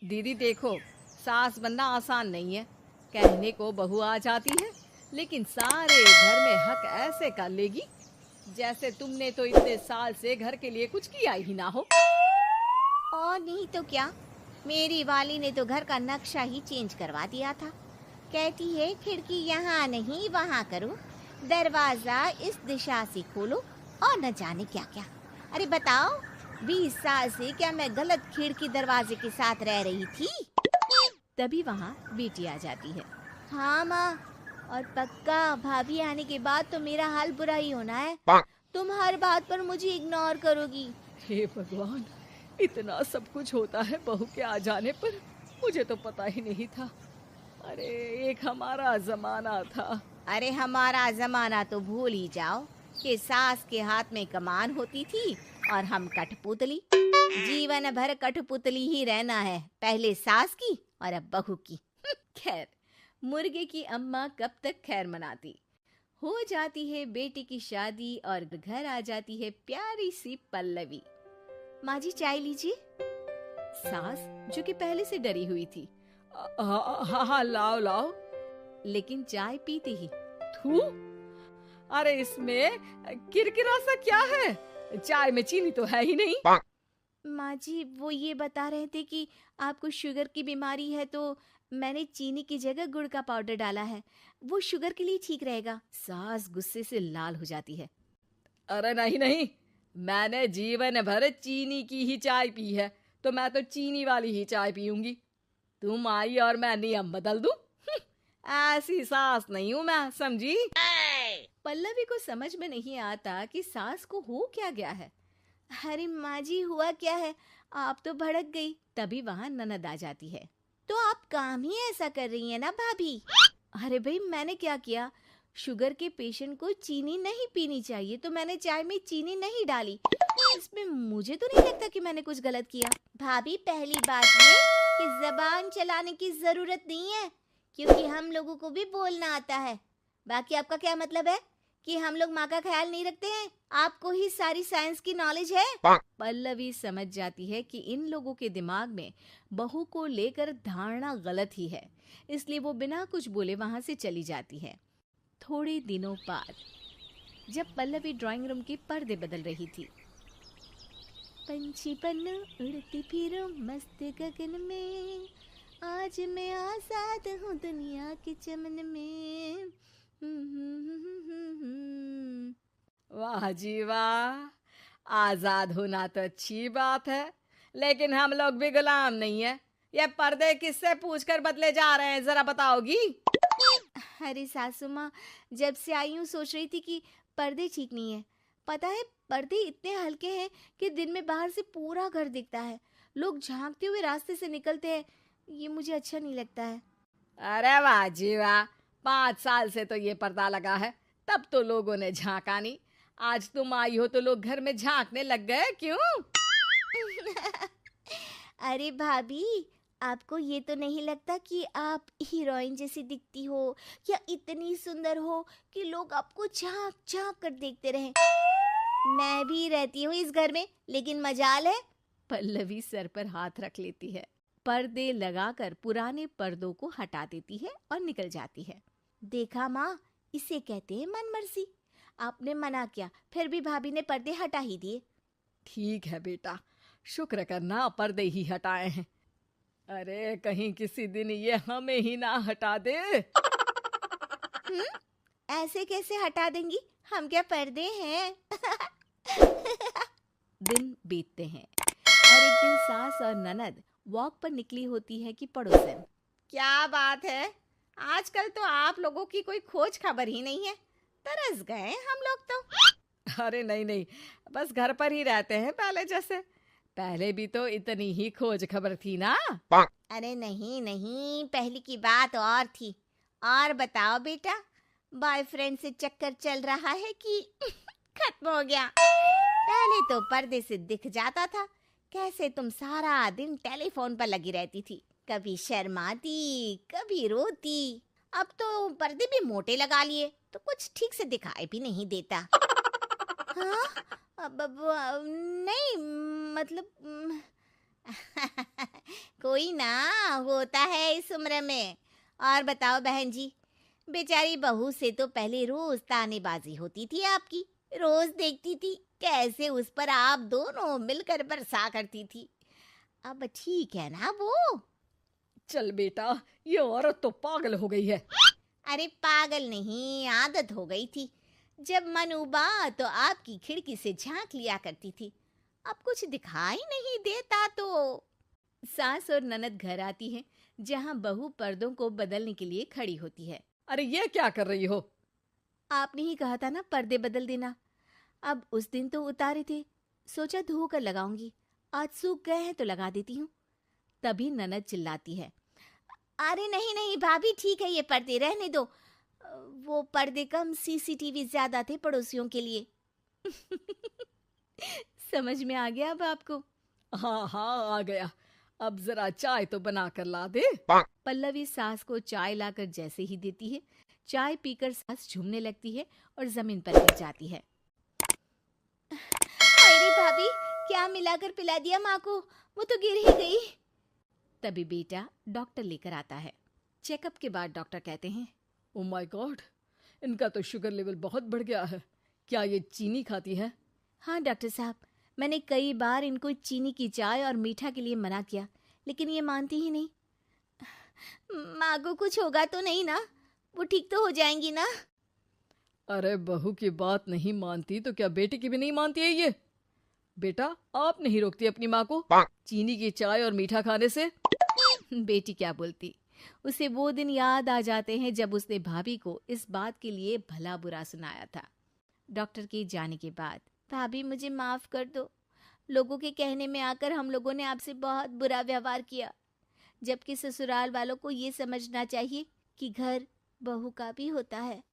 दीदी देखो, सास बनना आसान नहीं है। कहने को बहू आ जाती है, लेकिन सारे घर में हक ऐसे कर लेगी जैसे तुमने तो इतने साल से घर के लिए कुछ किया ही ना हो। और नहीं तो क्या, मेरी वाली ने तो घर का नक्शा ही चेंज करवा दिया था। कहती है खिड़की यहाँ नहीं वहाँ करो, दरवाजा इस दिशा से खोलो और न जाने क्या क्या। अरे बताओ, 20 साल से क्या मैं गलत खिड़की दरवाजे के साथ रह रही थी? तभी वहाँ बेटी आ जाती है। हाँ माँ, और पक्का भाभी आने के बाद तो मेरा हाल बुरा ही होना है। तुम हर बात पर मुझे इग्नोर करोगी। हे भगवान, इतना सब कुछ होता है बहू के आ जाने पर। मुझे तो पता ही नहीं था। अरे एक हमारा जमाना था। अरे हमारा जमाना तो भूल ही जाओ कि सास के हाथ में कमान होती थी और हम कठपुतली। जीवन भर कठपुतली ही रहना है, पहले सास की और अब बहू की। खैर, मुर्गे की अम्मा कब तक खैर मनाती। हो जाती है बेटी की शादी और घर आ जाती है प्यारी सी पल्लवी। माँ जी चाय लीजिए। सास जो कि पहले से डरी हुई थी, हाँ हाँ लाओ लाओ, लेकिन चाय पीते ही थू, अरे इसमें किरकिरा सा क्या है? चाय में चीनी तो है ही नहीं। माँ जी वो ये बता रहे थे कि आपको शुगर की बीमारी है, तो मैंने चीनी की जगह गुड़ का पाउडर डाला है, वो शुगर के लिए ठीक रहेगा। सास गुस्से से लाल हो जाती है। अरे नहीं नहीं, मैंने जीवन भर चीनी की ही चाय पी है, तो मैं तो चीनी वाली ही चाय पीऊंगी। तुम आई और मैं नियम बदल दूं? ऐसी सास नहीं हूं मैं, समझी? पल्लवी को समझ में नहीं आता कि सास को हो क्या गया है। अरे माँ जी हुआ क्या है, आप तो भड़क गई। तभी वहां ननद आ जाती है। तो आप काम ही ऐसा कर रही हैं ना भाभी? अरे भाई मैंने क्या किया? शुगर के पेशेंट को चीनी नहीं पीनी चाहिए, तो मैंने चाय में चीनी नहीं डाली। इसमें मुझे तो नहीं लगता कि मैंने कुछ गलत किया। भाभी पहली बात ये कि जबान चलाने की जरूरत नहीं है, क्योंकि हम लोगों को भी बोलना आता है। बाकी आपका क्या मतलब है कि हम लोग माँ का ख्याल नहीं रखते हैं? आपको ही सारी साइंस की नॉलेज है। पल्लवी समझ जाती है कि इन लोगों के दिमाग में बहू को लेकर धारणा गलत ही है, इसलिए वो बिना कुछ बोले वहां से चली जाती है। थोड़े दिनों बाद जब पल्लवी ड्राइंग रूम के पर्दे बदल रही थी, पंछी पन्नू उड़ती फिरूं मस्त गगन में, आज मैं आजाद हूँ दुनिया के चमन में। वाह जी वाह, आजाद होना तो अच्छी बात है, लेकिन हम लोग भी गुलाम नहीं है। ये पर्दे किससे पूछकर बदले जा रहे हैं, जरा बताओगी? अरे सासू माँ, जब से आई हूँ सोच रही थी कि पर्दे ठीक नहीं है। पता है, पर्दे इतने हल्के हैं कि दिन में बाहर से पूरा घर दिखता है, लोग झांकते हुए रास्ते से निकलते हैं। ये मुझे अच्छा नहीं लगता है। अरे वाह जी वाह, 5 साल से तो ये पर्दा लगा है, तब तो लोगों ने झांका नहीं। आज तुम आई हो तो लोग घर में झांकने लग गए, क्यों? अरे भाभी, आपको ये तो नहीं लगता कि आप हीरोइन जैसी दिखती हो, या इतनी सुंदर हो कि लोग आपको झांक झांक कर देखते रहें? मैं भी रहती हूँ इस घर में, लेकिन मजाल है। पल्लवी सर पर हाथ रख लेती है, पर्दे लगाकर पुराने पर्दों को हटा देती है और निकल जाती है। देखा माँ, इसे कहते हैं मनमर्जी। आपने मना किया, फिर भी भाभी ने पर्दे हटा ही दिए। ठीक है बेटा, शुक्र करना पर्दे ही हटाए हैं। अरे कहीं किसी दिन ये हमें ही ना हटा दे। हम्म, ऐसे कैसे हटा देंगी, हम क्या पर्दे हैं? दिन बीतते हैं और एक दिन सास और ननद वॉक पर निकली होती है कि पड़ोसन। क्या बात है, आजकल तो आप लोगों की कोई खोज खबर ही नहीं है। तरस गए हम लोग तो। अरे नहीं नहीं, बस घर पर ही रहते हैं पहले जैसे। पहले भी तो इतनी ही खोज खबर थी ना। अरे नहीं नहीं, पहले की बात और थी। और बताओ बेटा, बॉयफ्रेंड से चक्कर चल रहा है कि खत्म हो गया? पहले तो पर्दे से दिख जाता था कैसे तुम सारा दिन टेलीफोन पर लगी रहती थी, कभी शर्माती कभी रोती। अब तो पर्दे भी मोटे लगा लिए तो कुछ ठीक से दिखाई भी नहीं देता। हाँ, अब नहीं मतलब कोई ना, होता है इस उम्र में। और बताओ बहन जी, बेचारी बहू से तो पहले रोज तानेबाजी होती थी आपकी। रोज देखती थी कैसे उस पर आप दोनों मिलकर बरसा करती थी। अब ठीक है ना वो? चल बेटा, ये औरत तो पागल हो गई है। अरे पागल नहीं, आदत हो गई थी। जब मन उबा तो आपकी खिड़की से झांक लिया करती थी। अब कुछ दिखाई नहीं देता तो। सास और ननद घर आती है, जहां बहू पर्दों को बदलने के लिए खड़ी होती है। अरे ये क्या कर रही हो? आपने ही कहा था ना पर्दे बदल देना। अब उस दिन तो उतारे थे, सोचा धो कर लगाऊंगी। आज सूख गए हैं तो लगा देती हूँ। तभी ननद चिल्लाती है, अरे नहीं नहीं भाभी, ठीक है ये पर्दे रहने दो। वो पर्दे कम, सीसीटीवी ज्यादा थे पड़ोसियों के लिए। समझ में आ गया अब आपको? हाँ हाँ, आ गया। अब जरा चाय तो बना कर ला दे। पल्लवी सास को चाय लाकर जैसे ही देती है, चाय पीकर सास झूमने लगती है और जमीन पर गिर जाती है। अरे भाभी, क्या मिलाकर पिला दिया माँ को? वो तो गिर ही गई। तभी बेटा डॉक्टर लेकर आता है। चेकअप के बाद डॉक्टर कहते हैं, ओ माय गॉड, इनका तो शुगर लेवल बहुत बढ़ गया है। क्या ये चीनी खाती है? हाँ डॉक्टर साहब, मैंने कई बार इनको चीनी की चाय और मीठा के लिए मना किया, लेकिन ये मानती ही नहीं। माँ को कुछ होगा तो नहीं ना? वो ठीक तो हो जाएंगी ना? अरे बहू की बात नहीं मानती तो क्या बेटी की भी नहीं मानती है ये? बेटा, आप नहीं रोकती अपनी माँ को चीनी की चाय और मीठा खाने से? बेटी क्या बोलती? उसे वो दिन याद आ जाते हैं जब उसने भाभी को इस बात के लिए भला बुरा सुनाया था। डॉक्टर के जाने के बाद, भाभी मुझे माफ कर दो। लोगों के कहने में आकर हम लोगों ने आपसे बहुत बुरा व्यवहार किया, जबकि ससुराल वालों को ये समझना चाहिए कि घर बहू का भी होता है।